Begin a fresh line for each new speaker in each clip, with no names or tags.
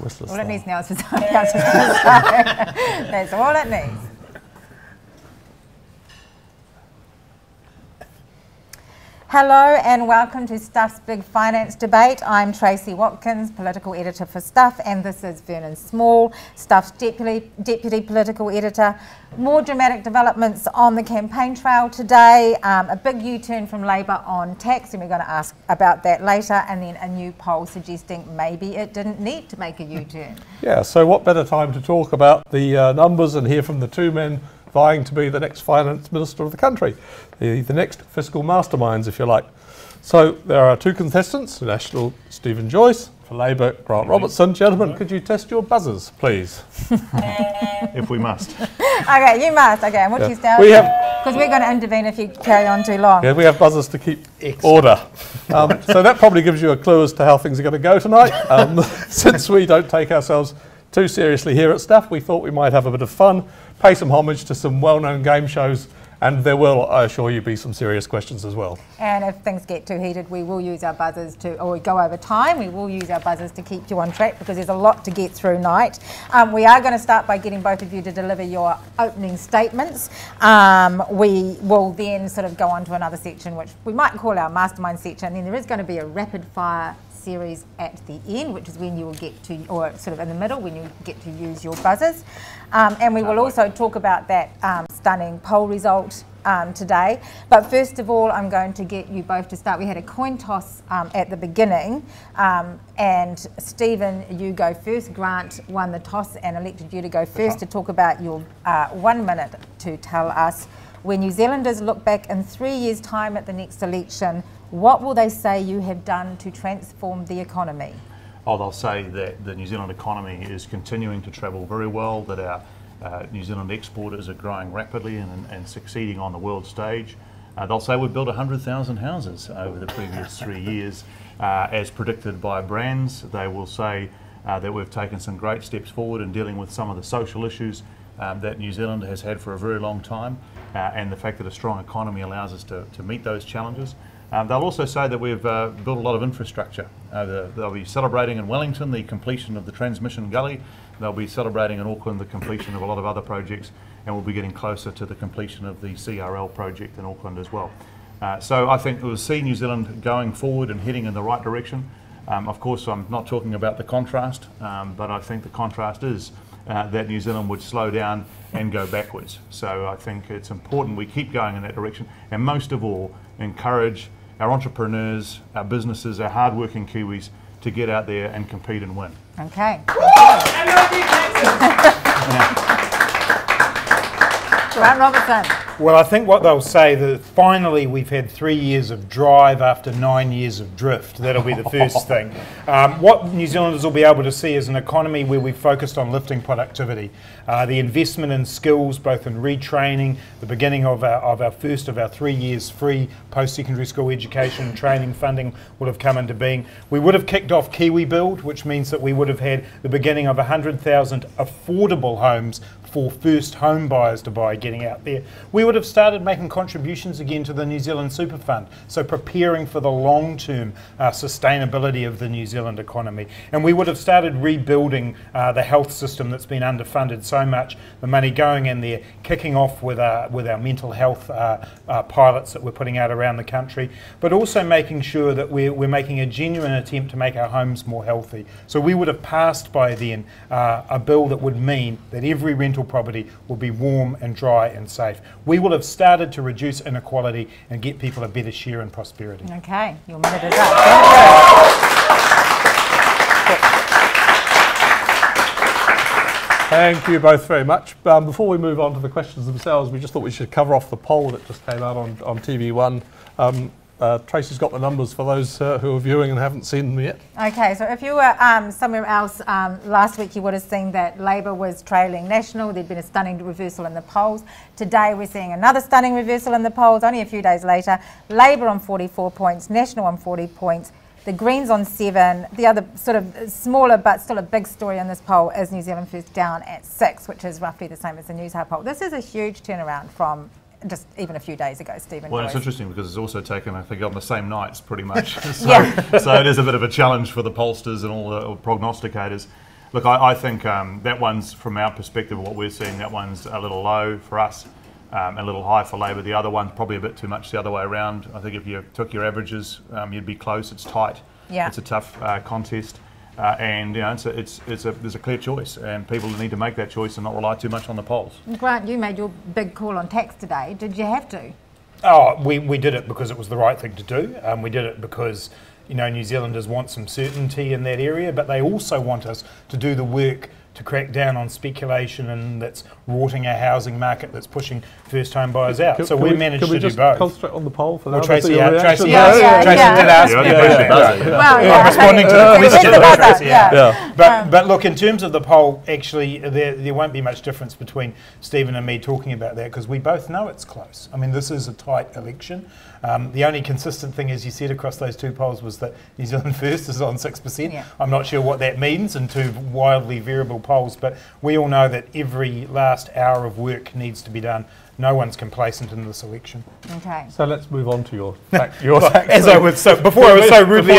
Restless
All it
star.
needs now is for somebody else to say. That's all it needs. Hello and welcome to Stuff's Big Finance Debate. I'm Tracy Watkins, political editor for Stuff, and this is Vernon Small, Stuff's deputy political editor. More dramatic developments on the campaign trail today. A big U-turn from Labor on tax, and we're going to ask about that later, and then a new poll suggesting maybe it didn't need to make a U-turn.
Yeah, so what better time to talk about the numbers and hear from the two men vying to be the next finance minister of the country, the next fiscal masterminds, if you like. So there are two contestants, National Steven Joyce, for Labor Grant Robertson. Gentlemen, could you test your buzzers, please?
If we must.
Okay, you must. Okay, and what you start?
We have,
because we're going to intervene if you carry on too long.
yeah, we have buzzers to keep order. So that probably gives you a clue as to how things are going to go tonight. Since we don't take ourselves too seriously here at Stuff, we thought we might have a bit of fun, pay some homage to some well-known game shows, and there will, I assure you, be some serious questions as well.
And if things get too heated, we will use our buzzers to, or we go over time, we will use our buzzers to keep you on track because there's a lot to get through tonight. We are going to start by getting both of you to deliver your opening statements. We will then sort of go on to another section, which we might call our mastermind section, and then there is going to be a rapid fire series at the end, which is when you will get to, or sort of in the middle, when you get to use your buzzers. And we will also talk about that stunning poll result today. But first of all, I'm going to get you both to start. We had a coin toss at the beginning, and Stephen, you go first. Grant won the toss and elected you to go first to talk about your 1 minute to tell us, when New Zealanders look back in 3 years' time at the next election, what will they say you have done to transform the economy?
Oh, they'll say that the New Zealand economy is continuing to travel very well, that our New Zealand exporters are growing rapidly and succeeding on the world stage. They'll say we've built 100,000 houses over the previous 3 years, as predicted by brands. They will say that we've taken some great steps forward in dealing with some of the social issues that New Zealand has had for a very long time, and the fact that a strong economy allows us to meet those challenges. They'll also say that we've built a lot of infrastructure. They'll be celebrating in Wellington the completion of the transmission gully. They'll be celebrating in Auckland the completion of a lot of other projects, and we'll be getting closer to the completion of the CRL project in Auckland as well. So I think we'll see New Zealand going forward and heading in the right direction. Of course, I'm not talking about the contrast, but I think the contrast is that New Zealand would slow down and go backwards. So I think it's important we keep going in that direction, and most of all, encourage our entrepreneurs, our businesses, our hard-working Kiwis to get out there and compete and win.
Okay. Grant Robertson.
Well, I think what they'll say that finally we've had 3 years of drive after 9 years of drift. That'll be the first thing. What New Zealanders will be able to see is an economy where we've focused on lifting productivity. The investment in skills, both in retraining, the beginning of our first of our 3 years free post-secondary school education and training funding would have come into being. We would have kicked off Kiwi Build, which means that we would have had the beginning of 100,000 affordable homes for first home buyers to buy, getting out there. We would have started making contributions again to the New Zealand Super Fund, so preparing for the long-term sustainability of the New Zealand economy. And we would have started rebuilding the health system that's been underfunded so much, the money going in there, kicking off with our mental health pilots that we're putting out around the country, but also making sure that we're making a genuine attempt to make our homes more healthy. So we would have passed by then a bill that would mean that every rental property will be warm and dry and safe. We will have started to reduce inequality and get people a better share in prosperity.
Okay, your minute is up.
Thank you both very much. Before we move on to the questions themselves, we just thought we should cover off the poll that just came out on TV1. Tracy's got the numbers for those who are viewing and haven't seen them yet.
Okay, so if you were somewhere else last week, you would have seen that Labor was trailing National. There'd been a stunning reversal in the polls. Today we're seeing another stunning reversal in the polls, only a few days later. Labor on 44 points, National on 40 points, the Greens on 7. The other sort of smaller but still a big story in this poll is New Zealand First down at 6, which is roughly the same as the News Hub poll. This is a huge turnaround from just even a few days ago, Steven.
Well, it's interesting because it's also taken, I think, on the same nights pretty much.
Yeah.
So it is a bit of a challenge for the pollsters and all the prognosticators. Look, I think that one's, from our perspective, what we're seeing, that one's a little low for us, a little high for Labor. The other one's probably a bit too much the other way around. I think if you took your averages, you'd be close. It's tight.
Yeah.
It's a tough contest. And you know, there's a clear choice, and people need to make that choice and not rely too much on the polls.
Grant, you made your big call on tax today. Did you have to?
Oh, we did it because it was the right thing to do. We did it because, you know, New Zealanders want some certainty in that area, but they also want us to do the work to crack down on speculation, and that's rorting our housing market, that's pushing first home buyers out. So we managed to do both.
Can we just concentrate on the poll for now?
Tracy did ask me.
Well,
I'm responding to the question.
Yeah.
But look, in terms of the poll, actually, there won't be much difference between Stephen and me talking about that, because we both know it's close. I mean, this is a tight election. The only consistent thing, as you said, across those two polls was that New Zealand First is on 6%.
Yeah.
I'm not sure what that means in two wildly variable polls, but we all know that every last hour of work needs to be done. No one's complacent in this election.
Okay.
So let's move on to your tax.
As I was before I was so rudely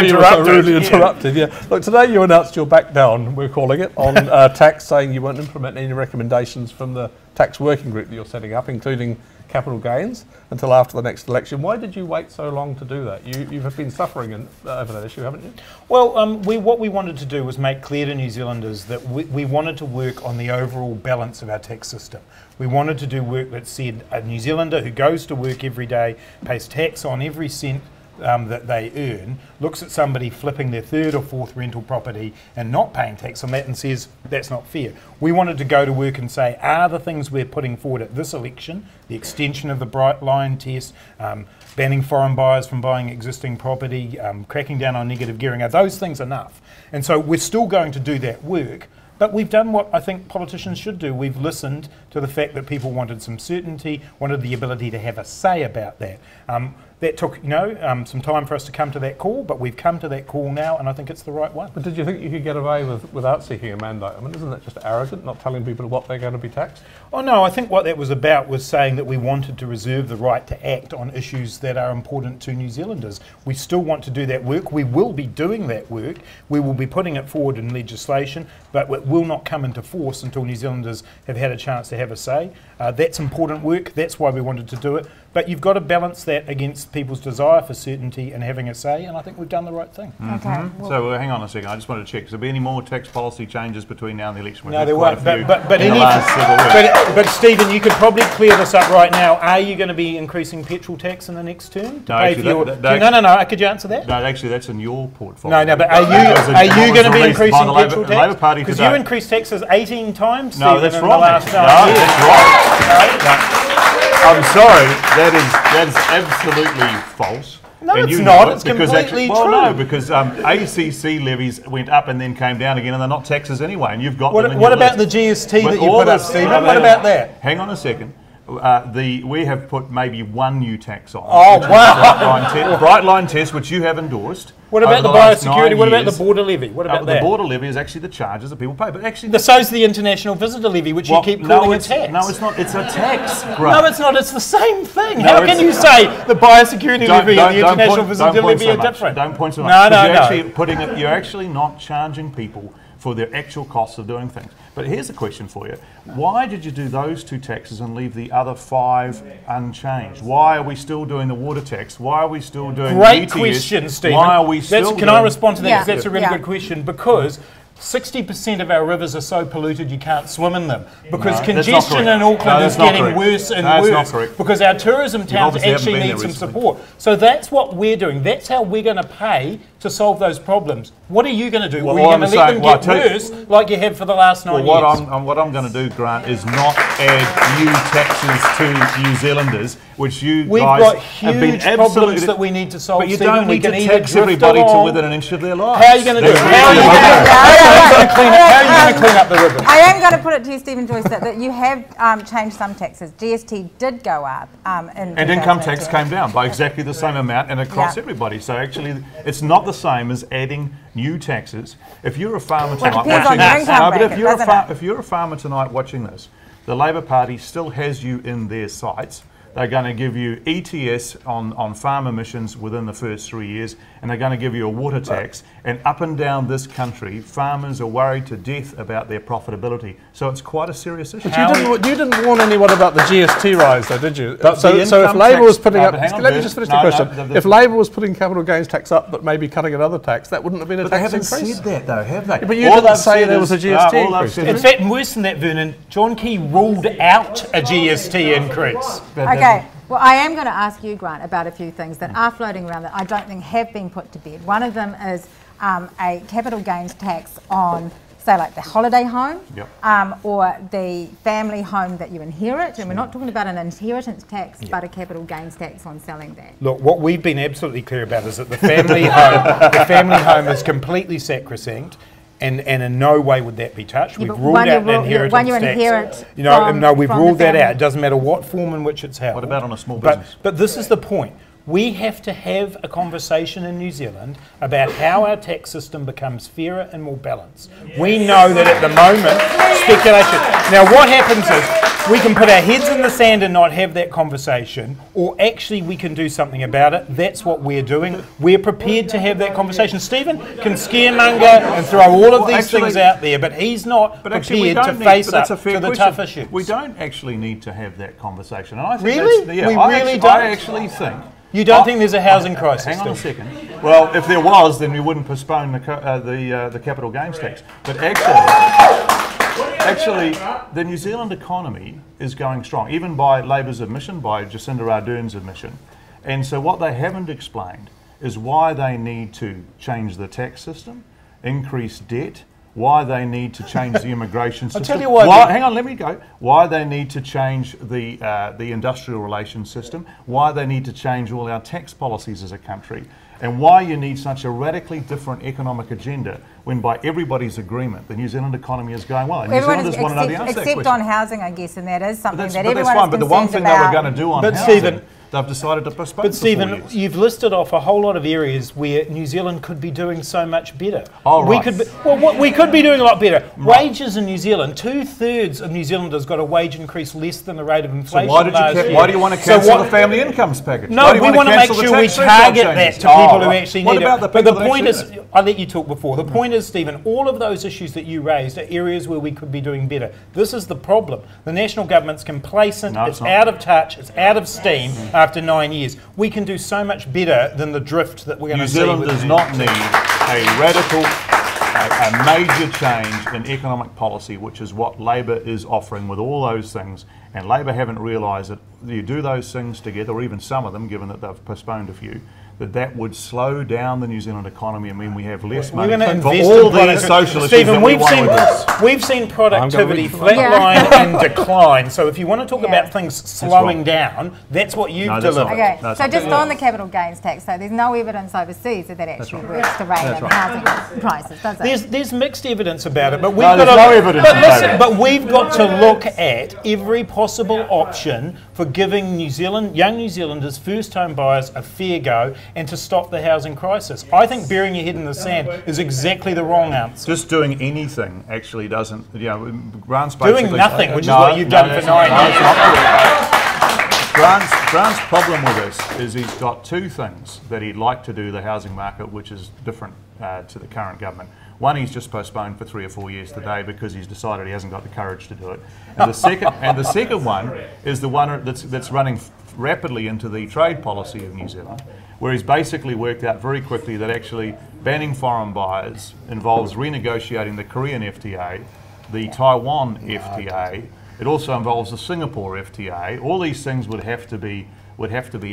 interrupted.
Yeah. Look, today you announced your back down, we're calling it, on tax, saying you won't implement any recommendations from the tax working group that you're setting up, including capital gains, until after the next election. Why did you wait so long to do that? You've been suffering over that issue, haven't you?
Well, what we wanted to do was make clear to New Zealanders that we wanted to work on the overall balance of our tax system. We wanted to do work that said a New Zealander who goes to work every day, pays tax on every cent that they earn, looks at somebody flipping their third or fourth rental property and not paying tax on that and says that's not fair. We wanted to go to work and say, are the things we're putting forward at this election, the extension of the bright line test, banning foreign buyers from buying existing property, cracking down on negative gearing, are those things enough? And so we're still going to do that work. But we've done what I think politicians should do. We've listened to the fact that people wanted some certainty, wanted the ability to have a say about that. That took, some time for us to come to that call, but we've come to that call now, and I think it's the right one.
But did you think you could get away without seeking a mandate? I mean, isn't that just arrogant, not telling people what they're going to be taxed?
Oh no, I think what that was about was saying that we wanted to reserve the right to act on issues that are important to New Zealanders. We still want to do that work. We will be doing that work. We will be putting it forward in legislation, but it will not come into force until New Zealanders have had a chance to have a say. That's important work. That's why we wanted to do it. But you've got to balance that against people's desire for certainty and having a say, and I think we've done the right thing.
Okay. Well,
So hang on a second, I just wanted to check, will there be any more tax policy changes between now and the election?
No, there won't. But Stephen, you could probably clear this up right now. Are you going to be increasing petrol tax in the next term?
No, actually,
no. Could you answer that?
No, actually, that's in your portfolio.
No, but are you going to be increasing petrol tax?
Labor Party
because you increased taxes 18 times.
No, that's
in
wrong.
The last
That's right. I'm sorry, that is absolutely false.
No, it's not. It's completely true.
Well, no, because ACC levies went up and then came down again, and they're not taxes anyway. And you've got them in your
What about
list.
the GST that you put up, Stephen? What about that?
Hang on a second. We have put maybe one new tax on.
Oh, wow.
Bright line test, which you have endorsed.
What about the biosecurity? What about the border levy? What about that?
The border levy is actually the charges that people pay. But actually,
so's the international visitor levy, which you keep calling a tax.
No, it's not. It's a tax.
No, it's not. It's the same thing. How can you say the biosecurity levy and the international visitor levy are different?
Don't point so much.
No.
You're actually not charging people for their actual costs of doing things. But here's a question for you. Why did you do those two taxes and leave the other 5 unchanged? Why are we still doing the water tax? Why are we still doing
Great
ETS?
question, Stephen.
Why are we still
Can I respond to that? Because that's a really
Yeah.
good question. Because 60% of our rivers are so polluted you can't swim in them. Because congestion in Auckland is getting worse and worse.
That's not correct.
Because our tourism towns
obviously haven't
actually
been
need
there
some
recently.
support. So that's what we're doing. That's how we're going to pay to solve those problems. What are you going to do?
Well,
are you going to
I'm
let
saying-
them get worse like you have for the last 9
Well,
years?
what I'm going to do, Grant, is not add new taxes to New Zealanders, which
We've
guys
got
have been
huge
absolutely...
problems that we need to solve,
But you
Stephen.
don't
We
need to
can either
tax
drift
everybody to
along.
within an inch of their lives.
How are you going to do it?
That's
How are you going to clean up the rivers?
I am going to put it to you, Stephen Joyce, that you have changed some taxes. GST did go up.
And income tax came down by exactly the same amount and across everybody. So actually, it's not the same as adding new taxes. If you're a farmer tonight
depends on
watching
your
this,
income
but
bracket, doesn't it?
if you're a farmer tonight watching this, the Labor Party still has you in their sights. they're going to give you ETS on farm emissions within the first 3 years, and they're going to give you a water tax. And up and down this country, farmers are worried to death about their profitability. So it's quite a serious issue.
But you didn't warn anyone about the GST rise, though, did you?
But
So if Labor was putting up,
hang on,
let me just finish the question. If Labor was putting capital gains tax up, but maybe cutting another tax, that wouldn't have been a tax increase.
They haven't said that, though, have they?
But you didn't say there was a GST increase.
In fact, worse than that, Vernon, John Key ruled out a GST increase.
Okay. Well, I am going to ask you, Grant, about a few things that are floating around that I don't think have been put to bed. One of them is a capital gains tax on, say, like the holiday home, or the family home that you inherit. And we're not talking about an inheritance tax, but a capital gains tax on selling that.
Look, what we've been absolutely clear about is that the family home is completely sacrosanct. And in no way would that be touched. We've ruled out an inheritance tax. No, we've ruled that out. It doesn't matter what form in which it's held.
What about on a small business?
But this is the point. We have to have a conversation in New Zealand about how our tax system becomes fairer and more balanced. We know that at the moment, speculation. Now what happens is we can put our heads in the sand and not have that conversation, or actually we can do something about it. That's what we're doing. We're prepared to have that conversation. Stephen can scaremonger and throw all of these things out there, but he's not prepared to face up to the tough issues.
We don't actually need to have that conversation. And I think
really?
I actually think.
You don't think there's a housing crisis?
Hang on a second. Well, if there was, then we wouldn't postpone the capital gains tax. But actually, the New Zealand economy is going strong, even by Labor's admission, by Jacinda Ardern's admission. And so what they haven't explained is why they need to change the tax system, increase debt, why they need to change the immigration system.
I'll tell you why.
Hang on, let me go. Why they need to change the industrial relations system, why they need to change all our tax policies as a country, and why you need such a radically different economic agenda when by everybody's agreement the New Zealand economy is going well. And New Zealanders want to know the answer to that
except
question.
on housing, I guess, and that is something that
But
everyone
that's fine.
is
But the one thing they were going to do on housing,
Stephen,
they've decided to postpone.
But Stephen, you've listed off a whole lot of areas where New Zealand could be doing so much better.
Oh, right.
We could be doing a lot better. Right. Wages in New Zealand, 2/3 of New Zealanders got a wage increase less than the rate of inflation.
So why do you want to cancel the family incomes package?
No, we want to make sure we target that to people who actually need it. But the point is, I let you talk before. The point is, Stephen, all of those issues that you raised are areas where we could be doing better. This is the problem. The national government's complacent. It's out of touch. It's out of steam after 9 years. We can do so much better than the drift that we're going to see.
New Zealand does not need a radical, a major change in economic policy, which is what Labor is offering with all those things. And Labor haven't realised that you do those things together, or even some of them, given that they've postponed a few, that would slow down the New Zealand economy and mean we have less money for all these social issues that we want with us.
We've seen productivity flatline and decline. So if you want to talk about things slowing down, that's what you've delivered.
Okay, so just on the capital gains tax, so there's no evidence overseas that actually works to rein in housing prices, does it?
There's mixed evidence about it, but we've
got no evidence about it.
But we've got to look at every possible option for giving young New Zealanders, first-home buyers, a fair go, and to stop the housing crisis. I think burying your head in the sand is exactly the wrong answer.
Just doing anything actually doesn't, Grant's basically...
Doing nothing, which is what you've done for 9 years.
Grant's problem with this is he's got two things that he'd like to do the housing market, which is different to the current government. One, he's just postponed for 3 or 4 years today because he's decided he hasn't got the courage to do it. And the second one is the one that's running rapidly into the trade policy of New Zealand, where he's basically worked out very quickly that actually banning foreign buyers involves renegotiating the Korean FTA, the Taiwan FTA. It also involves the Singapore FTA. All these things would have to be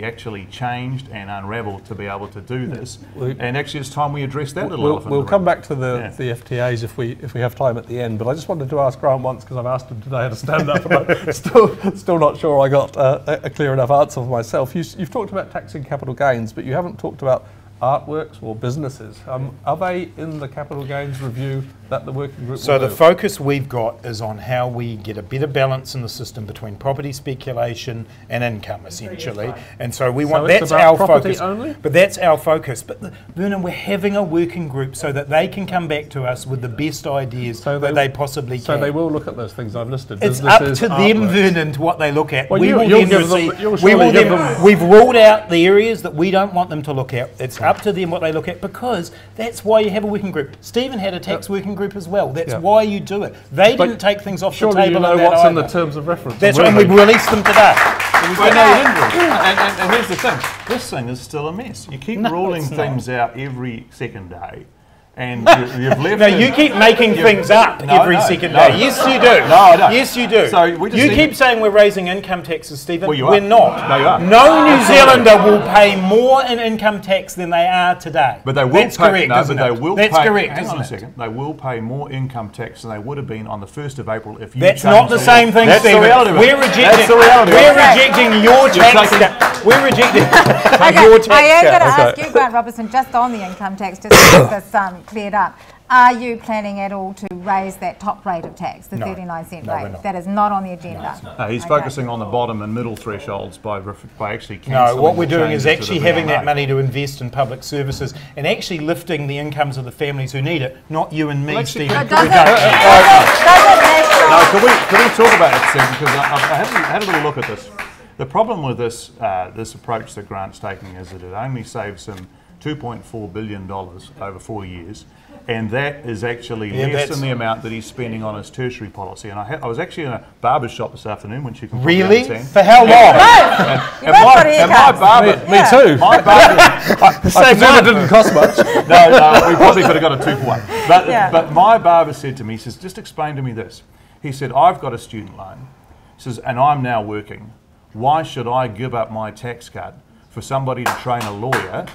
actually changed and unravelled to be able to do this. And actually, it's time we address that little elephant.
We'll come back to the FTAs if we have time at the end. But I just wanted to ask Grant once, because I've asked him today to stand up, and I'm still not sure I got a clear enough answer for myself. You've talked about taxing capital gains, but you haven't talked about artworks or businesses. Are they in the capital gains review that the working group
So
will
the
do?
focus we've got is on how we get a better balance in the system between property speculation and income, essentially. And so we want,
it's
that's
about
our
property
focus.
only?
But that's our focus. But Vernon, we're having a working group so that they can come back to us with the best ideas that they possibly can.
So they will look at those things I've listed.
It's up
Businesses,
to them,
artwork.
Vernon, to what they look at.
Well,
We
you'll
will
give
then
them-
receive.
you'll
We
surely
will
give
then.
them-
We've ruled out the areas that we don't want them to look at. It's up to them what they look at, because that's why you have a working group. Stephen had a tax working group as well. That's why you do it. They
But
didn't take things off the
Surely
table.
you know
in that
what's in the
either.
terms of reference.
That's
and
right, and we've
really.
released them today.
Well, no, you didn't really. And here's the thing. This thing is still a mess. You keep ruling
it's not.
things out every second day. And you've left
No,
it-
you keep making things up
No,
every
no,
second
no.
day. Yes, you do.
No, I don't.
Yes, you do.
So we just
you
need
keep
to-
saying we're raising income taxes, Stephen.
Well, you
we're
are.
not.
No, you are.
No New Zealander will pay more in income tax than they are today.
But they will
That's
pay,
correct,
no,
isn't
but they
it?
will
That's
pay,
correct,
hang on
isn't
a
it?
second, they will pay more income tax than they would have been on the 1st of April if you
That's
changed
not the same thing,
That's
Stephen.
the reality of it.
We're rejecting.
That's the reality of
We're
it.
rejecting your tax
taking-
cut. We're rejecting your
Okay,
tax
I am going to
cut.
ask you, Grant Robertson, just on the income tax, just to get this cleared up. Are you planning at all to raise that top rate of tax, the
No.
39-cent
No, we're
rate?
not.
That is not on the agenda.
He's
Okay.
focusing on the bottom and middle thresholds by actually
No,
cancelling
what we're
the
doing is
changes
actually
that have
having
been
that
made.
money to invest in public services and actually lifting the incomes of the families who need it, not you and me,
Well, actually,
Stephen.
But does
We
it,
don't.
does it national?
No, can we talk about it, Stephen? Because I had a little look at this. The problem with this this approach that Grant's taking is that it only saves him $2.4 billion over 4 years, and that is actually less
that's-
than the amount that he's spending on his tertiary policy. And I was actually in a barber's shop this afternoon, which you can probably
Really?
understand.
For how long?
You both got
And my
haircuts.
barber,
Me too.
my barber,
I presume it didn't cost much.
no, we probably could have got a 2-for-1. But,
Yeah.
but my barber said to me, he says, just explain to me this. He said, I've got a student loan. He says, and I'm now working. Why should I give up my tax cut for somebody to train a lawyer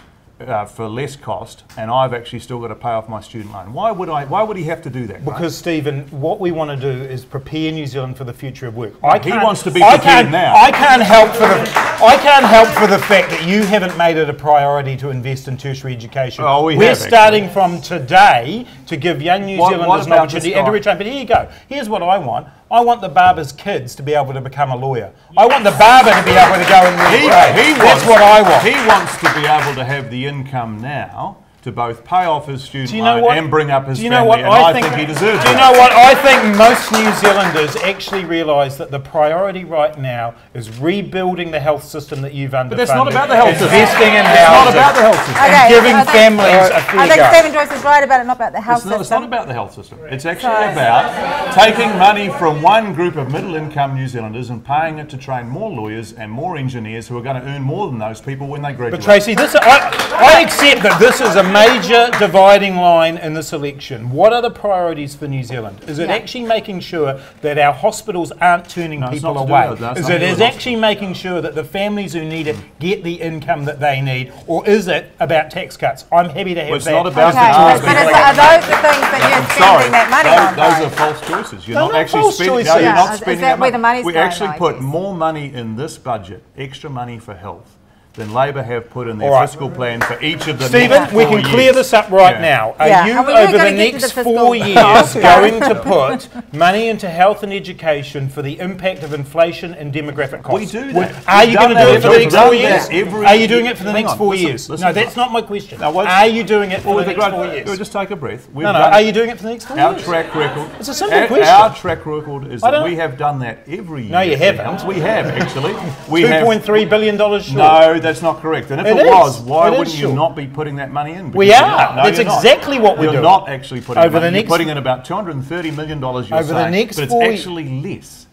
for less cost, and I've actually still got to pay off my student loan? Why would he have to do that?
Because, Stephen, what we want to do is prepare New Zealand for the future of work.
He wants to be
I
prepared
can't-
now.
I can't help for the fact that you haven't made it a priority to invest in tertiary education.
Oh, we
We're
have,
starting from today to give young New
What
Zealanders an
about
opportunity
this
and to
guy?
retrain. But here you go. Here's what I want. I want the barber's kids to be able to become a lawyer. I want the barber to be able to go and retrain. That's what I want.
He wants to be able to have the income now to both pay off his student
Do you know
loan
what?
and bring up his
Do you
family,
know what
and I think he deserves
Do you
it.
know what? I think most New Zealanders actually realise that the priority right now is rebuilding the health system that you've underfunded.
But that's not about the health system.
Investing in
It's not
housing.
about the health system.
Okay,
giving
I think-
families a fair
I think
go.
Steven Joyce is right about it, not about the health
It's not
system.
about the health system. It's actually about taking money from one group of middle-income New Zealanders and paying it to train more lawyers and more engineers who are going to earn more than those people when they graduate.
But Tracy, I accept that this is a major dividing line in this election. What are the priorities for New Zealand? Is it
Yeah.
actually making sure that our hospitals aren't turning
No, it's
people
not to do
away?
with that. It's
Is
not
it
to do
is
with
actually making sure that the families who need it get the income that they need? Or is it about tax cuts? I'm happy to have
Well, it's
that.
not about
Okay,
the choice.
but are those the things that you're spending that money on?
Those
though?
are false choices. You're
They're
not
not
actually
false
spending.
choices.
No, you're
Yeah,
not
is
spending
that
that
where the
money.
money's
We
going,
actually
I
put
guess?
more money in this budget, extra money for health, than Labor have put in their
All right.
fiscal plan for each of the
Stephen,
next
we
4
can
years.
clear this up right
Yeah.
now. Are
Yeah,
you,
and we
over
were
the
gonna get to
next
the
4
fiscal-
years,
Okay.
going to put money into health and education for the impact of inflation and demographic costs?
We do that.
Are you
We've
going to
done
do
that.
it for the
We've
next
done
4
that
years?
every
Are you doing
year.
it for the
Hang
next
on,
4
listen,
years?
listen,
No, that's not my question.
Now, what's-
Are you doing it for the next 4 years?
Just take a breath. We've
No,
done-
are you doing it for the next 4
Our
years?
track record.
It's a simple
our,
question.
Our track record is
I
that
don't-
we have done that every year.
No, you haven't.
We have actually. We have.
$2.3 billion short.
No, that's not correct. And if
It
it,
is.
was, why
It is
wouldn't you
short.
not be putting that money in?
We
Because
are.
you're not. No,
That's
you're not.
exactly what we're
You're
doing.
not actually putting
Over
money.
the
You're
next-
putting in about $230 million. You're
Over the
saying,
next
but it's
4
actually less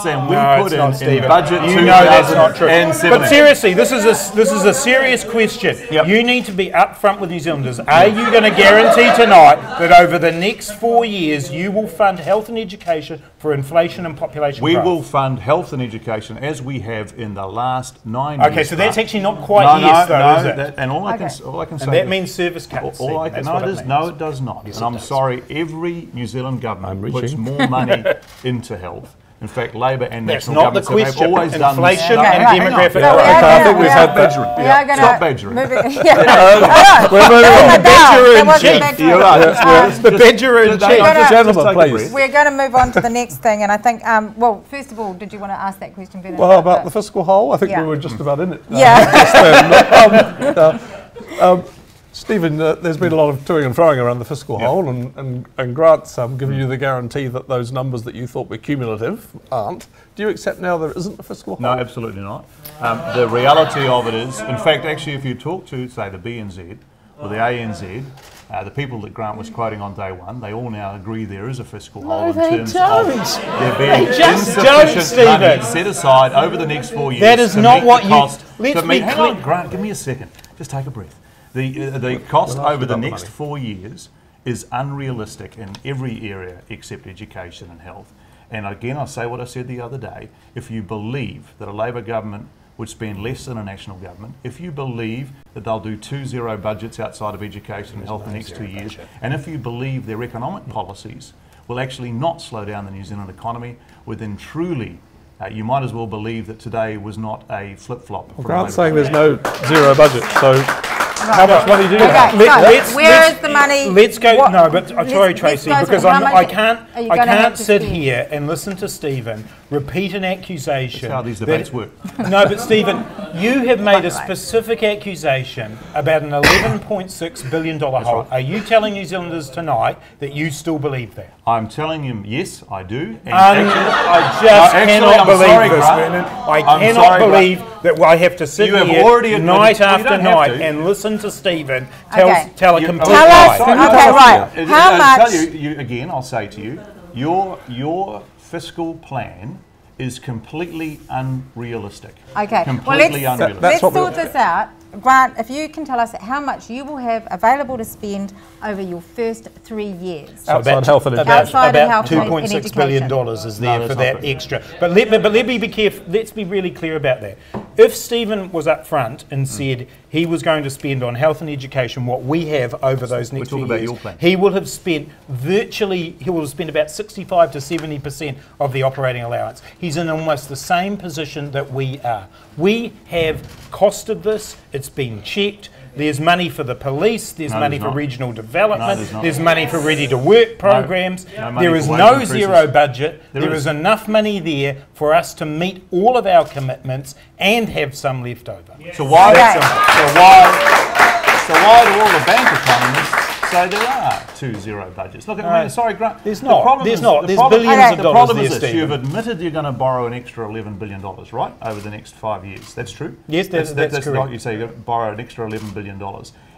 than we
No,
put
it's not,
in
Stephen.
budget
You know that's not true.
2017.
But seriously, this is a serious question.
Yep.
You need to be upfront with New Zealanders. Are you going to guarantee tonight that over the next 4 years you will fund health and education for inflation and population
We
growth?
will fund health and education as we have in the last 9 years.
Okay, so that's
Grant.
actually not quite
no,
yes,
no,
though,
no,
is it?
that- and all I
Okay.
can say
And that
is-
means service cuts.
all I
Stephen.
can,
That's
no,
what
it
it
is,
means.
no, it does not.
Yes,
and
it
I'm
does.
sorry, every New Zealand government
I'm
puts
reaching.
more money into health In fact, Labor and
That's
national
not the
governments have
question.
always done this.
Inflation
Okay,
and
right.
demographic.
So we are
I
gonna-
think we've
we
had
are-
that.
We are going
Stop badgering.
We're moving
on.
That wasn't
chief.
badgering.
You're right.
The badger in
Just-
chief.
just
Gentlemen,
take a
please.
breath.
We're going to move on to the next thing, and I think, well, first of all, did you want to ask that question, Bernard?
Well, about the fiscal hole, I think
Yeah.
we were just about in it.
Yeah.
Stephen, there's been a lot of toing and froing around the fiscal hole, and Grant's giving you the guarantee that those numbers that you thought were cumulative aren't. Do you accept now there isn't a fiscal hole?
No, absolutely not. The reality of it is, in fact, actually, if you talk to, say, the BNZ or the ANZ, the people that Grant was quoting on day one, they all now agree there is a fiscal hole in terms of there being
They just don't,
insufficient money
Stephen.
set aside over the next 4 years.
That is
to
not
meet
what
the
you-
cost.
let's
To meet,
be
hang
clear-
on, Grant, give me a second. Just take a breath. The cost over the next 4 years is unrealistic in every area except education and health. And again, I say what I said the other day. If you believe that a Labor government would spend less than a national government, if you believe that they'll do 2 zero budgets outside of education and health the next 2 years, and if you believe their economic policies will actually not slow down the New Zealand economy, well then truly you might as well believe that today was not a flip-flop. from a
Grant's
Labor
saying there's no zero budget, so how much money do you have?
Okay, so where is the money?
Let's go.
What-
No, but I'm sorry,
let's
Tracy,
go to
because
how much
I can't.
are you
I
gonna have
can't
to
sit
spend?
here and listen to Stephen repeat an accusation.
That's how these
that-
debates work.
No, but Stephen, you have made a specific accusation about an $11.6 billion hole.
right.
Are you telling New Zealanders tonight that you still believe that?
I'm telling him, yes, I do. And
I just
actually,
cannot
I'm
believe
sorry,
this,
Grant.
Vernon. I
I'm
cannot
sorry, Grant.
believe that I have to sit
You have
here
already admitted-
night
well, you
after
don't have
night
to.
and listen to Stephen
Okay.
tell a
You-
complete
Tell us-
lie.
okay, right. How
I'll
much-
tell you, again, I'll say to you, your fiscal plan is completely unrealistic.
Okay, well,
Completely
let's
unrealistic.
That's what
sort this out. Grant, if you can tell us how much you will have available to spend over your first 3 years.
Outside health and education.
Outside of
about
health and
$2.6 billion
education.
is there
No,
for
that's
that
not correct.
extra. But let me be careful. Let's be really clear about that. If Stephen was up front and said he was going to spend on health and education what we have over those next
talking
few
about
years,
your plan.
he will have spent about 65 to 70% of the operating allowance. He's in almost the same position that we are. We have costed this. It's been checked. There's money for the police, there's
No,
money
there's
for
not.
regional development,
there's not.
there's money for ready to work programs.
no money
There
for
is
wage
no
increases.
zero budget.
There
There
is.
is enough money there for us to meet all of our commitments and have some left over.
So why?
Okay.
So why do all the bank economists say there are 2 zero budgets? Look, I mean, sorry, Grant.
There's
the
not.
problem
There's
is-
not.
the
There's
problem-
billions
Okay.
of
The
dollars
problem
there,
is this: you've
Stephen.
admitted you're going to borrow an extra $11 billion, right, over the next 5 years. That's true.
Yes, that's
That's
correct.
what you say. You're going to borrow an extra $11 billion,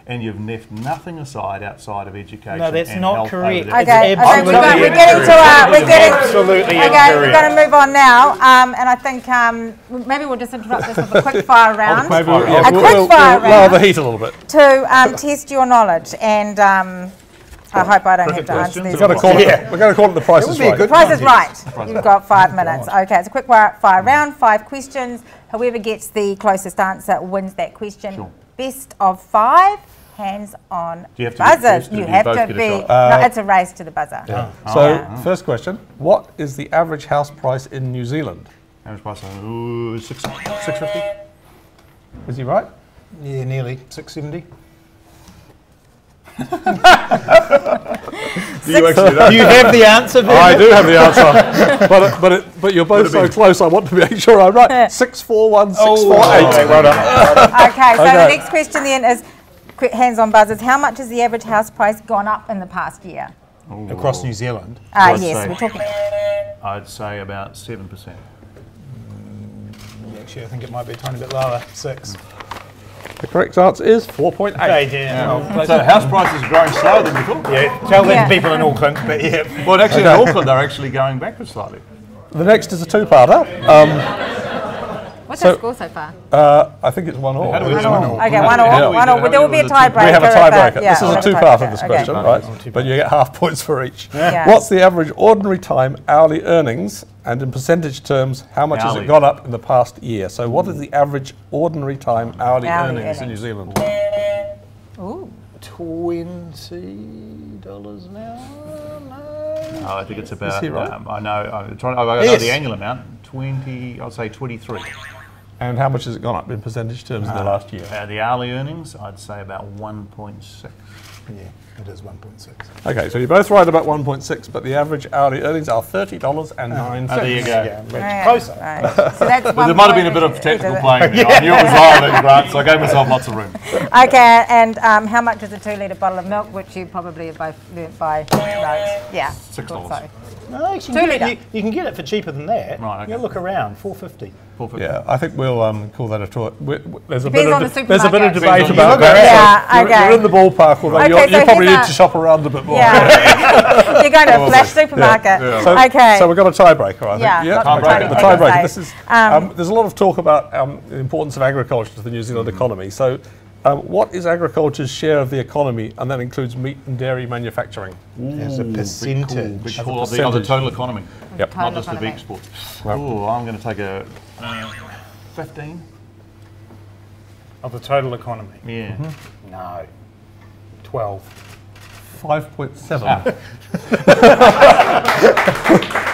and you've left nothing aside outside of education.
No, that's
and
not
health over
correct.
there.
It's
Okay,
absolutely
we're getting to
Absolutely
okay, we're
incorrect.
going to move on now, and I think maybe we'll just interrupt this with a quick fire round
Maybe
Fire
we'll,
round.
A quick fire
we'll lower
round.
the heat a little bit.
to test your knowledge, and I hope I don't have
Cricket
to answer
questions
these.
or
We're going to call it the price is right.
The price is right. You've got 5 minutes. Okay, it's a quick fire round, 5 questions. Whoever gets the closest answer wins that question.
Sure.
Best of 5, hands on
Do you have to be
buzzers.
first or
You
do you
have
both
to
get a
be.
shot?
No, it's a race to the buzzer.
So, first question, what is the average house price in New Zealand?
Average price, 650.
Is he right?
Yeah, nearly 670.
Do you actually know?
Do you have the answer, Vernon?
I do have the answer, but you're both so close. I want to make sure I'm right. 641,648.
Okay, well done.
Okay, so
Okay.
the next question then is quick hands on buzzers. How much has the average house price gone up in the past year?
Across New Zealand.
I'd
Yes,
say-
we're talking.
I'd say about 7%.
Actually, I think it might be a tiny bit lower. 6.
The correct answer is 4.8.
Okay, yeah.
So house prices are growing slower than before.
Yeah, tell that
Yeah.
to people in Auckland, but yeah.
Well, actually, in Auckland, they're actually going backwards slightly.
The next is a two-parter.
What's
So-
our score so far?
I think it's 1-1.
How do we
One
do
all.
it?
Okay,
How
one
do we-
all. One all.
how do
There will
we
be a
do the
tiebreaker.
We have a tiebreaker.
Yeah,
This is
we'll
a
have
two-parter,
tiebreaker.
this
Okay.
question, right? But you get half points for each.
Yeah.
What's the average ordinary time hourly earnings, and in percentage terms, how much has
Hourly.
it gone up in the past year? So what is the average ordinary time hourly
Hourly
earnings in New
earnings.
Zealand?
Ooh.
$20 an hour? No.
I think it's about.
he right?
I know the annual amount. 20. I'd say 23.
And how much has it gone up in percentage terms in the last year?
The hourly earnings, I'd say about 1.6.
Yeah, it is 1.6.
Okay, so you're both right about 1.6, but the average hourly earnings are $30.09.
There you go.
Yeah,
Right,
closer.
right. So that's
Well, there might have been a bit of technical playing there. I knew it was Ireland, Grant, so I gave myself lots of room.
Okay, and how much is a 2-litre bottle of milk, which you probably have both learnt by rote? Yeah.
$6.
thought so.
No, actually,
2 litre.
you can get it for cheaper than that.
Right, okay.
You look around, $4.50.
Yeah, I think we'll call that a tour. There's a
Depends on the
there's a bit of
supermarket.
debate
Depends on
about
the
that.
Yeah,
so
okay.
you're in the ballpark, although
Okay, so
you probably
here's
need
a-
to shop around a bit more.
Yeah. You're going to a flash supermarket.
So,
Okay.
So we've got a tiebreaker, I think.
Yeah, lots of
okay.
tiebreakers,
The
as
tiebreaker.
I
This
say.
is there's a lot of talk about the importance of agriculture to the New Zealand economy. So, what is agriculture's share of the economy, and that includes meat and dairy manufacturing?
As a percentage.
Big call of the total economy.
Yep.
Not just the
economy.
big exports.
Right.
Oh, I'm going to take a 15.
Of the total economy.
Yeah.
No. 12.
5.7.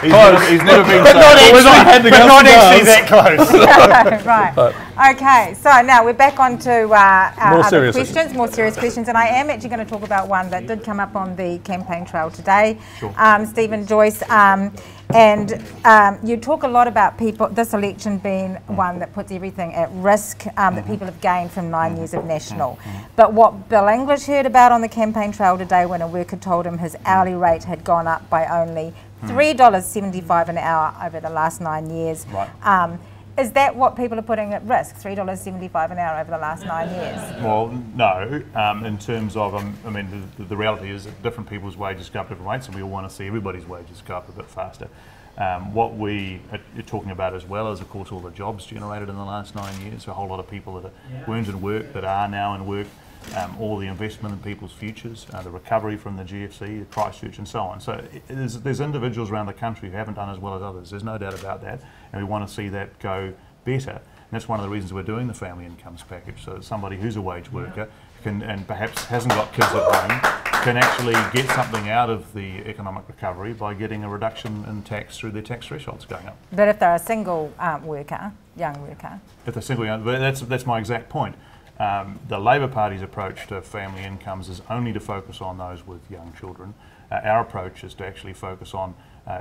He's never been so.
Not actually that close.
Right. Okay. So now we're back on to our
More
other
serious
questions, more serious questions, and I am actually going to talk about one that did come up on the campaign trail today.
Sure.
Steven Joyce, and you talk a lot about people. This election being one that puts everything at risk that people have gained from 9 years of national. But what Bill English heard about on the campaign trail today, when a worker told him his hourly rate had gone up by only $3.75 an hour over the last 9 years.
Right.
Is that what people are putting at risk, $3.75 an hour over the last 9 years?
Well, no. In terms of, I mean, the reality is that different people's wages go up different rates, and we all want to see everybody's wages go up a bit faster. What we are talking about as well is, of course, all the jobs generated in the last 9 years. A whole lot of people that weren't in work that are now in work. All the investment in people's futures, the recovery from the GFC, the Christchurch, and so on. So there's individuals around the country who haven't done as well as others. There's no doubt about that, and we want to see that go better. And that's one of the reasons we're doing the family incomes package, so that somebody who's a wage worker can, and perhaps hasn't got kids at home, can actually get something out of the economic recovery by getting a reduction in tax through their tax thresholds going up.
But if they're a single worker, young worker?
If they're single, but that's my exact point. The Labor Party's approach to family incomes is only to focus on those with young children. Our approach is to actually focus on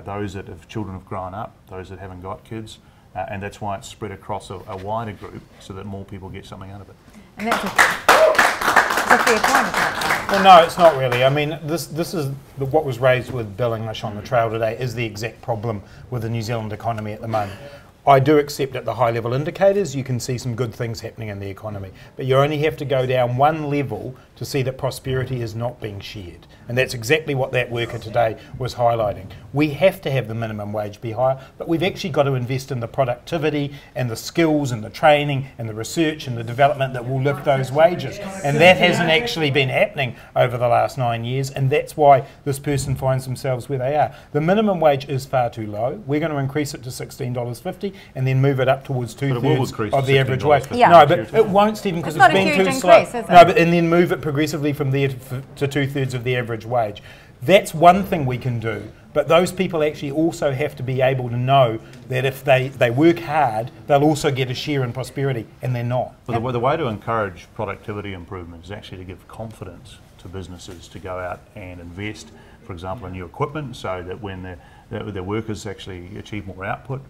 those that have children have grown up, those that haven't got kids, and that's why it's spread across a wider group so that more people get something out of it.
And that's a fair point, isn't it?
Well, no, it's not really. I mean, this is what was raised with Bill English on the trail today is the exact problem with the New Zealand economy at the moment. I do accept at the high level indicators you can see some good things happening in the economy, but you only have to go down one level to see that prosperity is not being shared. And that's exactly what that worker today was highlighting. We have to have the minimum wage be higher, but we've actually got to invest in the productivity and the skills and the training and the research and the development that will lift those wages. And that hasn't actually been happening over the last 9 years, and that's why this person finds themselves where they are. The minimum wage is far too low. We're going to increase it to $16.50 and then move it up towards two-thirds of the average wage.
Yeah.
No, but it won't, Stephen, because
It's
it's
not a
been
huge
too slow.
increase, is it?
No, but and then move it progressively from there to two-thirds of the average wage. That's one thing we can do, but those people actually also have to be able to know that if they work hard, they'll also get a share in prosperity, and they're not.
Well, the way to encourage productivity improvement is actually to give confidence to businesses to go out and invest, for example, in new equipment, so that when their workers actually achieve more output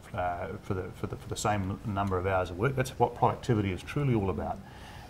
for the same number of hours of work. That's what productivity is truly all about.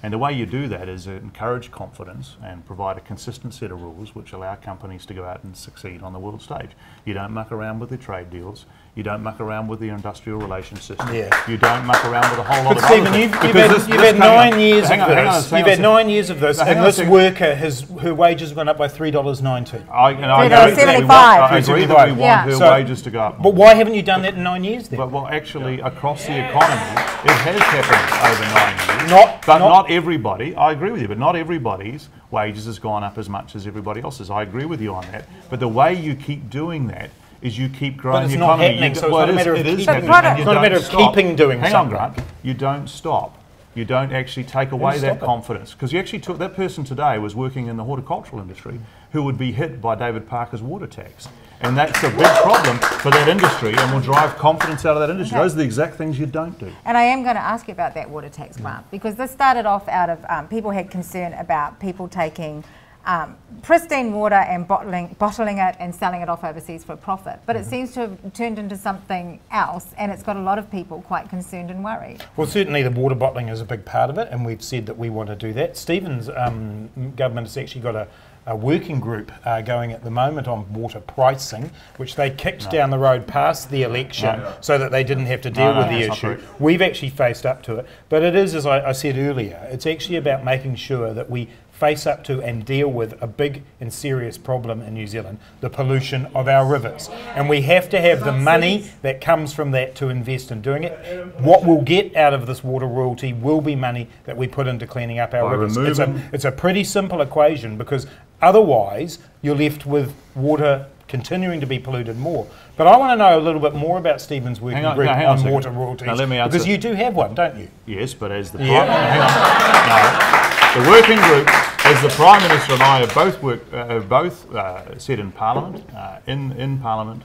And the way you do that is encourage confidence and provide a consistent set of rules which allow companies to go out and succeed on the world stage. You don't muck around with the trade deals. You don't muck around with the industrial relations system.
Yeah.
You don't muck around with a whole lot
But
of
Stephen,
other
you've
things.
had 9 years of this.
Hang
You've
on a
had 9 years of this,
Hang
and
on a
this
second.
worker, her wages have gone up by $3.90.
I
$3.75.
I agree that we want
Yeah.
her
So-
wages to go up.
But why haven't you done that in 9 years then?
Well, actually, across the economy, it has happened over 9 years.
Not
Not everybody. I agree with you, but not everybody's wages has gone up as much as everybody else's. I agree with you on that. But the way you keep doing that is you keep growing
But it's
the
not
economy.
happening, so it's not a matter of
it is
keeping.
happening,
But
and you
it's not a
don't
matter of
stop.
keeping doing
Hang
something.
on, Grant. You don't stop. You don't actually take away that confidence, because you actually took that person today was working in the horticultural industry who would be hit by David Parker's water tax, And that's a big problem for that industry and will drive confidence out of that industry. Those are the exact things you don't do.
And I am going to ask you about that water tax grant, because this started off out of people had concern about people taking pristine water and bottling it and selling it off overseas for a profit. But it seems to have turned into something else, and it's got a lot of people quite concerned and worried.
Well, certainly the water bottling is a big part of it, and we've said that we want to do that. Stephen's government has actually got a working group going at the moment on water pricing, which they kicked down the road past the election so that they didn't have to deal with the issue. We've actually faced up to it. But it is, as I said earlier, it's actually about making sure that we face up to and deal with a big and serious problem in New Zealand, the pollution of our rivers. And we have to have the money that comes from that to invest in doing it. What we'll get out of this water royalty will be money that we put into cleaning up our rivers. It's a pretty simple equation, because otherwise you're left with water continuing to be polluted more. But I want to know a little bit more about Stephen's working group on water royalties.
Now, let me answer.
Because you do have one, don't you?
Yes, but as the the working group, as the Prime Minister and I have both said in Parliament, in Parliament,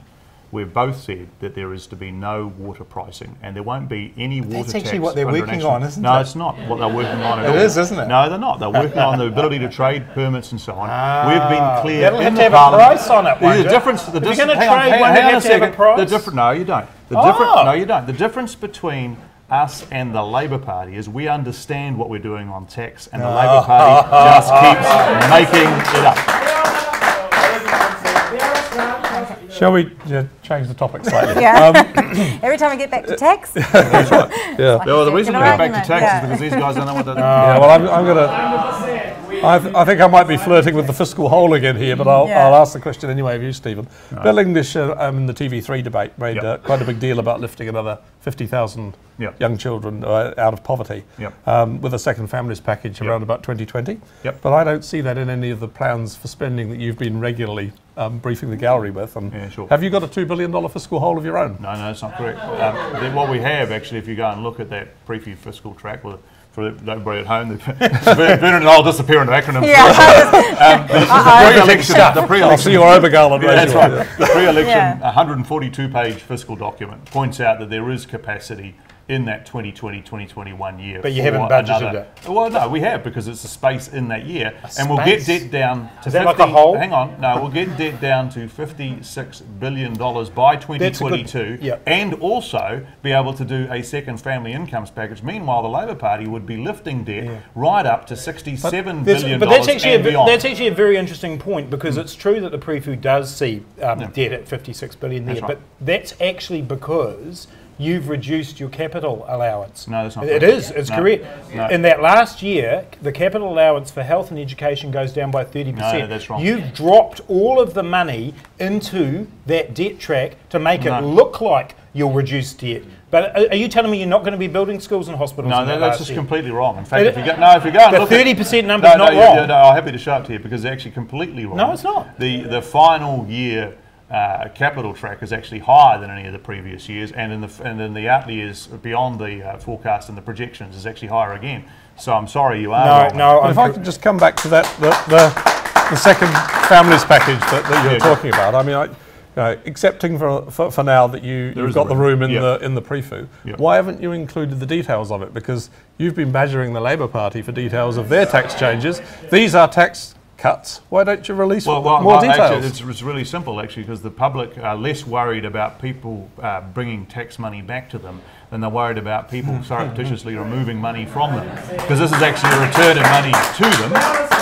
we've both said that there is to be no water pricing, and there won't be any water tax.
That's actually what they're working on, isn't it?
No, it's not what they're working on at all.
It is, isn't it?
No, they're not. They're working on the ability to trade permits and so on. We've been clear
That'll
in
have
the
to have
Parliament.
A price on it, won't
The difference. If you're
going to trade one, you have to have a price.
No, you don't. No, you don't. The difference between us and the Labour Party is we understand what we're doing on tax, and the Labour Party just keeps making it up.
Shall we change the topic slightly?
Every time we get back to tax.
That's right. Yeah.
Well, the reason we get back to tax is because these guys don't know what they're doing.
Yeah. Well, I'm going to. I think I might be flirting with the fiscal hole again here, but I'll ask the question anyway of you, Stephen. Bill English in the TV3 debate made quite a big deal about lifting another 50,000 young children out of poverty with a second families package around about 2020. But I don't see that in any of the plans for spending that you've been regularly briefing the gallery with. And have you got a $2 billion fiscal hole of your own?
No, that's not correct. What we have, actually, if you go and look at that preview fiscal track, for everybody at home, Vernon and I'll disappear into acronyms. The pre-election.
I'll see your overgala.
That's right. The pre-election 142-page fiscal document points out that there is capacity in that 2020-2021 year.
But you haven't budgeted it.
Well, no, we have, because it's a space in that year. And we'll get debt down to
Is that like a hole?
Hang on. No, we'll get debt down to $56 billion by 2022 and also be able to do a second family incomes package. Meanwhile, the Labour Party would be lifting debt right up to $67 billion
but that's actually
and beyond.
That's actually a very interesting point, because it's true that the Prefu does see debt at $56 billion there, but that's actually because you've reduced your capital allowance.
No, that's not
correct. It is. It's correct. No. In that last year, the capital allowance for health and education goes down by 30%.
No, that's wrong.
You've dropped all of the money into that debt track to make it look like you'll reduce debt. But are you telling me you're not going to be building schools and hospitals?
No, that's just completely wrong. In fact, if you go and
look, the 30% number is not wrong.
No, I'm happy to show it to you, because it's actually completely wrong.
No, it's not.
The final year capital track is actually higher than any of the previous years, and in the out years beyond the forecast and the projections is actually higher again. So I'm sorry, you are wrong.
No. If I could just come back to that, the second families package that you're talking about. I mean, accepting for now that you've got the room in the Prefu, why haven't you included the details of it? Because you've been badgering the Labour Party for details of their tax changes. These are tax cuts. Why don't you release more details?
Actually, it's really simple, actually, because the public are less worried about people bringing tax money back to them than they're worried about people surreptitiously removing money from them. Because this is actually a return of money to them,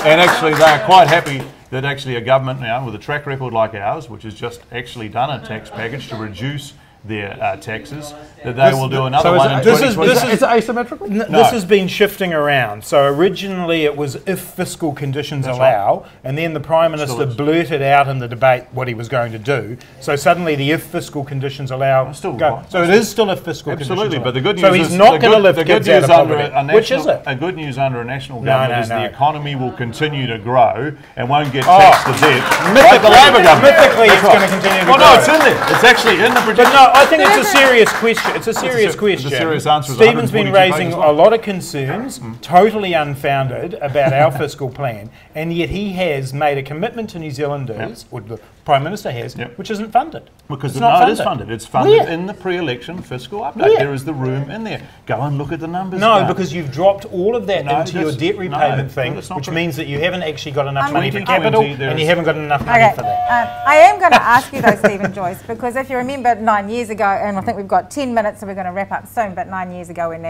and actually they're quite happy that actually a government now with a track record like ours, which has just actually done a tax package to reduce their taxes, that they will do another one in 2020.
Is it asymmetrical?
This has been shifting around. So originally it was if fiscal conditions allow, and then the Prime Minister blurted out in the debate what he was going to do. So suddenly the if fiscal conditions allow go. So it is still if fiscal conditions allow.
Absolutely, but the good news
so he's not going to lift kids out of poverty. Which is it?
A good news under a national government is the economy will continue to grow and won't get taxed to death. Like the Labor government.
Mythically it's going to continue to grow.
Well, no, it's in there. It's actually in the projection.
But no, I think it's a serious question. It's a serious question.
The serious answer is
Stephen's been raising a lot of concerns, totally unfounded, about our fiscal plan, and yet he has made a commitment to New Zealanders, or the Prime Minister has, which isn't funded.
Because
it's not
it is funded. It's funded
Where?
in the pre-election fiscal update.
Where?
There is the room in there. Go and look at the numbers.
No, because you've dropped all of that into your debt repayment thing,
that's not
which
true.
means that you haven't actually got enough money for
2020,
capital,
there
and you
is-
haven't got enough money for that.
I am going to ask you though, Steven Joyce, because if you remember 9 years ago, and I think we've got 10 minutes, so we're going to wrap up soon, but 9 years ago when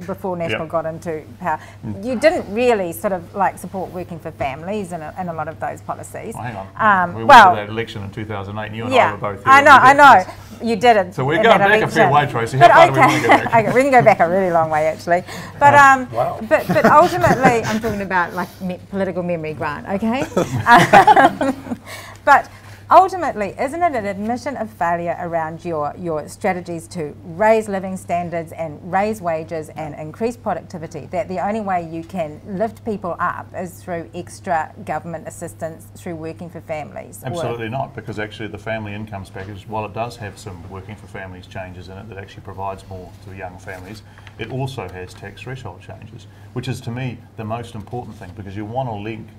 before National got into power, you didn't really sort of like support working for families and a lot of those policies.
Oh, hang on. We went
well,
to that election in 2008 and you and I
yeah,
were both here.
I know. You didn't.
So we're
in
going
that
back a fair
election.
way, Tracy. How far do we want to go back?
Okay, we can go back a really long way actually. But but ultimately, I'm talking about like political memory, Grant. Okay. But ultimately, isn't it an admission of failure around your strategies to raise living standards and raise wages and increase productivity, that the only way you can lift people up is through extra government assistance through working for families?
Absolutely not, because actually the family incomes package, while it does have some working for families changes in it that actually provides more to young families, it also has tax threshold changes, which is to me the most important thing, because you want to link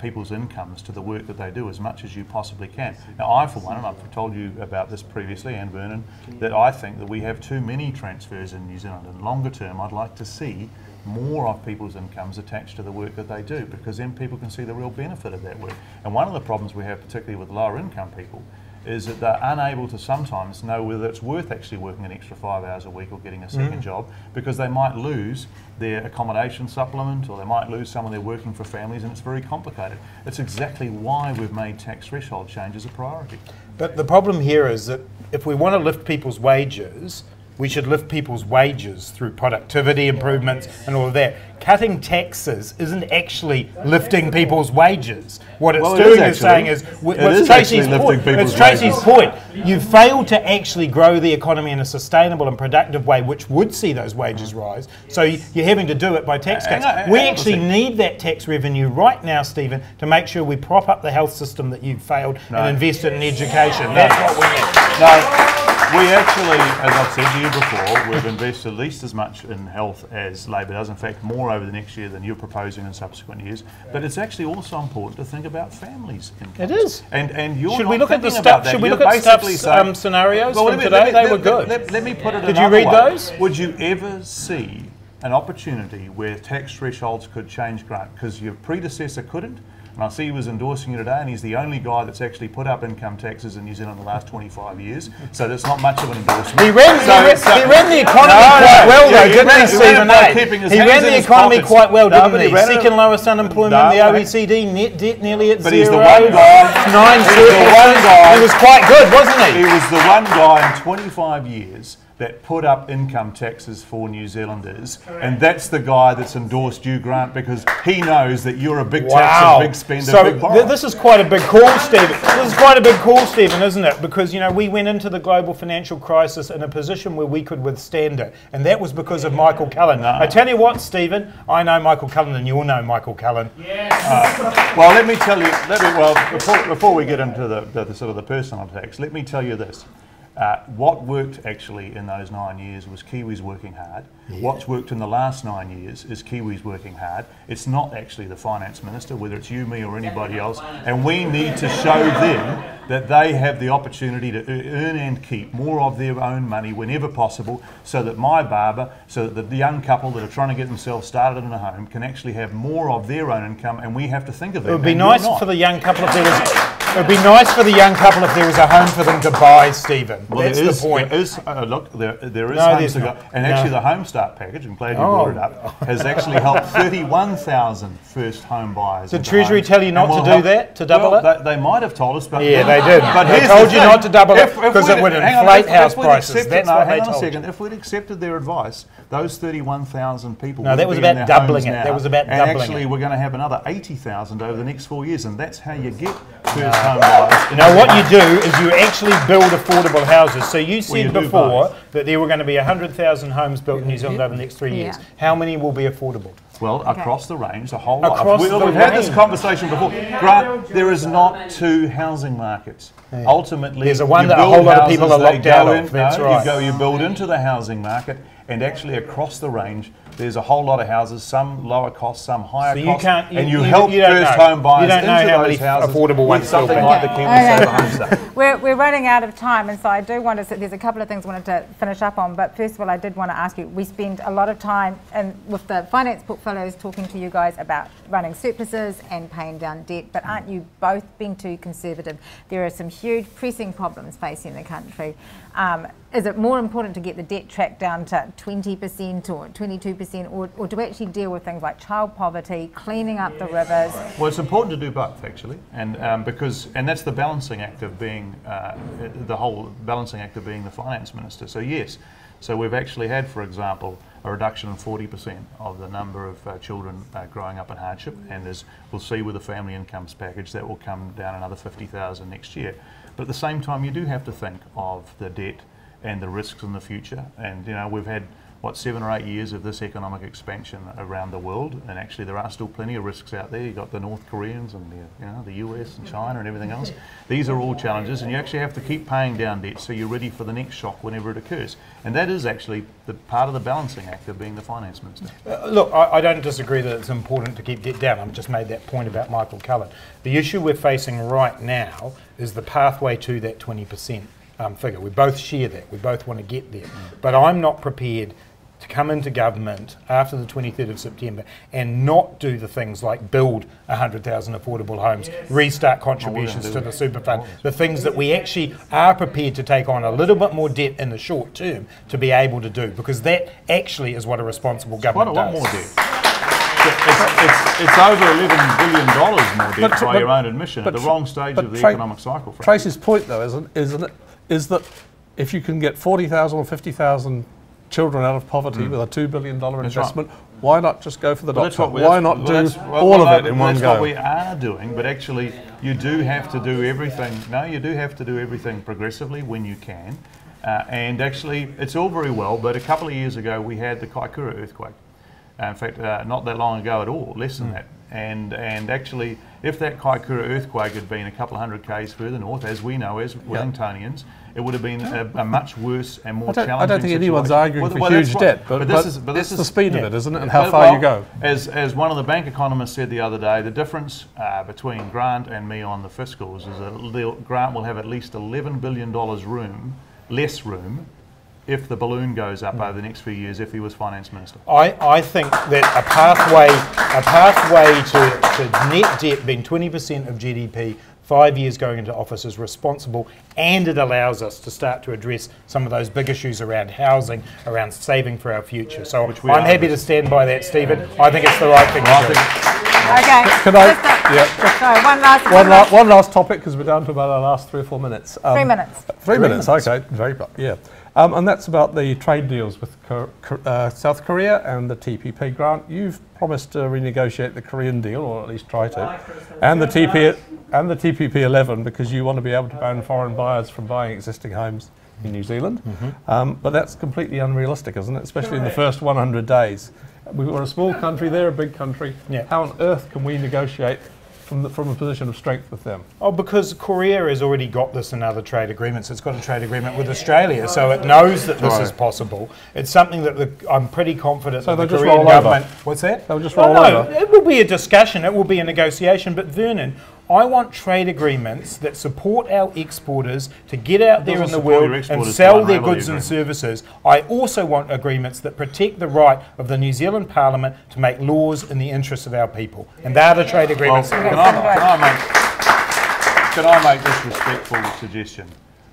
people's incomes to the work that they do as much as you possibly can. Now I for one, and I've told you about this previously, and Vernon, that I think that we have too many transfers in New Zealand, and longer term I'd like to see more of people's incomes attached to the work that they do, because then people can see the real benefit of that work. And one of the problems we have, particularly with lower income people, is that they're unable to sometimes know whether it's worth actually working an extra 5 hours a week or getting a second job, because they might lose their accommodation supplement, or they might lose someone they're working for families, and it's very complicated. It's exactly why we've made tax threshold changes a priority.
But the problem here is that if we want to lift people's wages, we should lift people's wages through productivity improvements and all of that. Cutting taxes isn't actually lifting people's wages. What it's doing is saying is, it's Tracy's point. You failed to actually grow the economy in a sustainable and productive way, which would see those wages rise. So you're having to do it by tax cuts. We actually need that tax revenue right now, Stephen, to make sure we prop up the health system that you've failed and invest it in education. That's what we need.
No. We actually, as I've said to you before, we've invested at least as much in health as Labor does, in fact more over the next year than you're proposing in subsequent years. But it's actually also important to think about families' incomes.
It is.
And you're
should we
not
look at the
thinking about
stuff?
that.
Should we
You're
look at
basically
Stuff's scenarios from today? They were good.
Let me put it
Did you
another
read
way.
those?
Would you ever see an opportunity where tax thresholds could change, Grant? Because your predecessor couldn't. And I see he was endorsing you today, and he's the only guy that's actually put up income taxes in New Zealand in the last 25 years. So that's not much of an endorsement.
He ran the economy quite well, though, didn't he, Stephen? He ran the economy quite well, didn't he? Second lowest unemployment in the OECD, net debt nearly at zero.
But he's the one guy.
He was quite good, wasn't he?
He was the one guy in 25 years that put up income taxes for New Zealanders, and that's the guy that's endorsed you, Grant, because he knows that you're a big taxer, big spender, big borrower.
This is quite a big call, Stephen. This is quite a big call, Stephen, isn't it? Because, you know, we went into the global financial crisis in a position where we could withstand it, and that was because of Michael Cullen. No. I tell you what, Stephen, I know Michael Cullen, and you all know Michael Cullen.
Yes.
Well, let me tell you. Before we get into the sort of the personal tax, let me tell you this. What worked actually in those 9 years was Kiwis working hard. Yeah. What's worked in the last 9 years is Kiwis working hard. It's not actually the finance minister, whether it's you, me or anybody else, and we need to show them that they have the opportunity to earn and keep more of their own money whenever possible, so that my barber, so that the young couple that are trying to get themselves started in a home can actually have more of their own income, and we have to think of them.
It would be nice for the young couple if there was... It would be nice for the young couple if there was a home for them to buy, Stephen.
Well,
that's the point.
There is, look, there is homes to go. And actually the Home Start package, I'm glad you brought it up, has actually helped 31,000 first home buyers.
Did Treasury tell you not to do that, to double it?
They might have told us, but...
Yeah, they did. But they told you not to double it because it would inflate house prices. That's what they told you.
If we'd accepted their advice, those 31,000 people...
No, that was about doubling it. That was about doubling it.
And actually we're going to have another 80,000 over the next 4 years, and that's how you get first home buyers.
Now, what you do is you actually build affordable houses. So you said before that there were going to be 100,000 homes built in New Zealand over the next 3 years. How many will be affordable?
Well, across the range, a whole lot. We've had this conversation before. Grant, there is not two housing markets. Yeah. Ultimately,
there's a one that a whole lot of people are locked out of. That's right.
You build into the housing market, and actually across the range, there's a whole lot of houses, some lower cost, some higher
So
cost, and you
you
help
don't
first
know.
home buyers
You don't know
into
how
those
many
houses
affordable ones
with something
there'll
like
be.
the KiwiSaver Home Start.
We're running out of time, and so I do want to. There's a couple of things I wanted to finish up on, but first of all, I did want to ask you. We spend a lot of time with the finance portfolios talking to you guys about running surpluses and paying down debt, but aren't you both being too conservative? There are some huge pressing problems facing the country. Is it more important to get the debt track down to 20% or 22%, or to actually deal with things like child poverty, cleaning up the rivers?
Well, it's important to do both, actually, and that's the balancing act of being the whole balancing act of being the finance minister. So yes, so we've actually had, for example, a reduction in 40% of the number of children growing up in hardship, and as we'll see with the family incomes package, that will come down another 50,000 next year. But at the same time, you do have to think of the debt and the risks in the future. And we've had 7 or 8 years of this economic expansion around the world, and actually there are still plenty of risks out there. You've got the North Koreans and the US and China and everything else. These are all challenges, and you actually have to keep paying down debt so you're ready for the next shock whenever it occurs. And that is actually the part of the balancing act of being the finance minister.
Look, I don't disagree that it's important to keep debt down. I've just made that point about Michael Cullen. The issue we're facing right now is the pathway to that 20% figure. We both share that. We both want to get there. But I'm not prepared to come into government after the 23rd of September and not do the things like build 100,000 affordable homes, restart contributions to the super fund, the things that we actually are prepared to take on a little bit more debt in the short term to be able to do, because that actually is what a responsible government
Quite a lot
does.
more debt. It's over $11 billion more debt by your own admission at the wrong stage of the economic cycle.
Tracy's point, though, is that if you can get 40,000 or 50,000 children out of poverty with a $2 billion investment, why not just go for the doctor? Why not do all of it in one go?
That's what we are doing, but actually you do have to do everything. No, you do have to do everything progressively when you can. And actually, it's all very well, but a couple of years ago we had the Kaikoura earthquake. In fact, not that long ago at all, less than that. And actually, if that Kaikoura earthquake had been a couple of hundred k's further north, as we know, as Wellingtonians, it would have been a much worse and more challenging situation.
I don't think anyone's arguing for huge debt, but this is the speed of it, isn't it, and how far you go.
As one of the bank economists said the other day, the difference between Grant and me on the fiscals is that Grant will have at least $11 billion less room, if the balloon goes up over the next few years if he was finance minister.
I think that a pathway to net debt being 20% of GDP 5 years going into office is responsible, and it allows us to start to address some of those big issues around housing, around saving for our future. So I'm happy to stand by that, Stephen. I think it's the right thing to do.
Okay.
Can one last topic, because we're down to about our last 3 or 4 minutes.
3 minutes.
3 minutes, okay. And that's about the trade deals with South Korea and the TPP. Grant, you've promised to renegotiate the Korean deal, or at least try to, and the TPP 11, because you want to be able to ban foreign buyers from buying existing homes in New Zealand. But that's completely unrealistic, isn't it? Especially in the first 100 days. We're a small country, they're a big country. How on earth can we negotiate from a position of strength with them?
Oh, because Korea has already got this in other trade agreements. It's got a trade agreement with Australia, so it knows that this is possible. It's something that I'm pretty confident that the Korean government... What's that?
They'll just roll over.
It will be a discussion, it will be a negotiation, but Vernon, I want trade agreements that support our exporters to get out there in the world and sell their goods and services. I also want agreements that protect the right of the New Zealand Parliament to make laws in the interests of our people. And they are the trade agreements.
Can I make this respectful suggestion?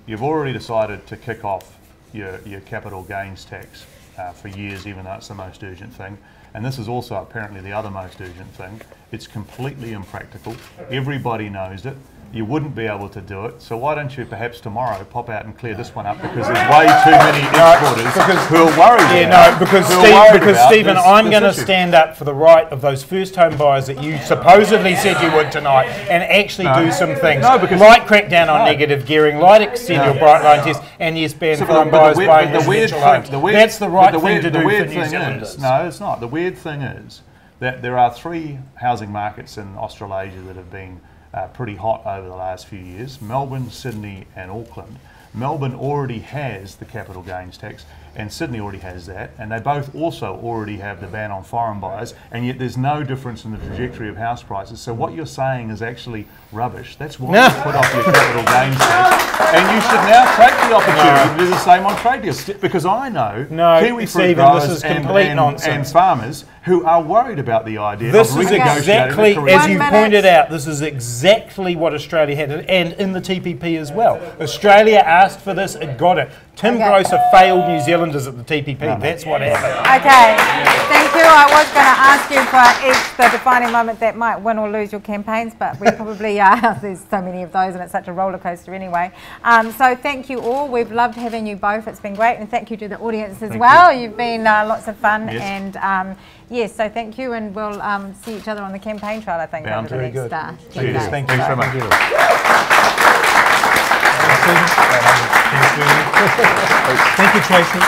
You've already decided to kick off your capital gains tax for years, even though it's the most urgent thing. And this is also apparently the other most urgent thing. It's completely impractical. Everybody knows it. You wouldn't be able to do it. So why don't you perhaps tomorrow pop out and clear this one up, because there's way too many exporters who are worried
because Stephen, I'm going to stand up for the right of those first home buyers that you supposedly said you would tonight, and actually do some things. Like crack down on negative gearing, like extend your bright line test, and yes, ban foreign buyers buying residential homes. That's the right thing to do for New Zealanders.
No, it's not. The weird thing is that there are 3 housing markets in Australasia that have been pretty hot over the last few years: Melbourne, Sydney and Auckland. Melbourne already has the capital gains tax, and Sydney already has that, and they both also already have the ban on foreign buyers, and yet there's no difference in the trajectory of house prices. So what you're saying is actually rubbish. That's why you put off your capital gains tax, and you should now take the opportunity to do the same on trade deals. Because I know kiwi fruit growers and farmers who are worried about the idea
this
of
is exactly, as you pointed out, this is exactly what Australia had, and in the TPP as well. Australia asked for this, it got it. Tim Grosser failed New Zealanders at the TPP. That's what happened.
Okay, thank you. I was going to ask you for each the defining moment that might win or lose your campaigns, but we probably there's so many of those, and it's such a roller coaster anyway. So thank you all. We've loved having you both. It's been great, and thank you to the audience as well. You've been lots of fun, and yes, so thank you, and we'll see each other on the campaign trail, I think, over the next 10 days.
Thank you so much.
Thank you, Tracy.